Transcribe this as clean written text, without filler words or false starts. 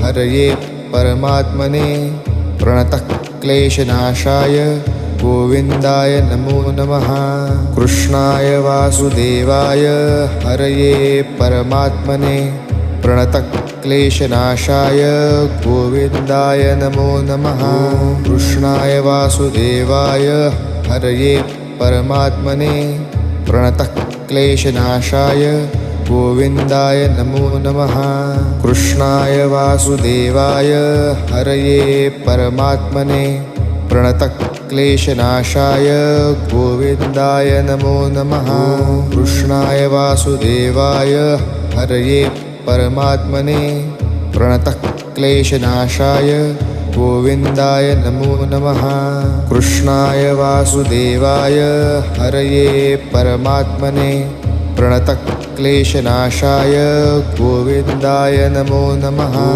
हरये परमात्मने प्रणतः क्लेशनाशाय गोविन्दाय नमो नमः। कृष्णाय वासुदेवाय हरये परमात्मने प्रणतः क्लेशनाशाय गोविन्दाय नमो नमः। कृष्णाय वासुदेवाय हरये परमात्मने प्रणतः क्लेशनाशाय गोविन्दाय नमो नमः। कृष्णाय वासुदेवाय हरये परमात्मने प्रणतः क्लेशनाशाय गोविन्दाय नमो नमः। कृष्णाय वासुदेवाय हरये परमात्मने प्रणतः क्लेशनाशाय गोविन्दाय नमो नमः। कृष्णाय वासुदेवाय हरये परमात्मने प्रणतः क्लेशनाशाय गोविन्दाय नमो नमः।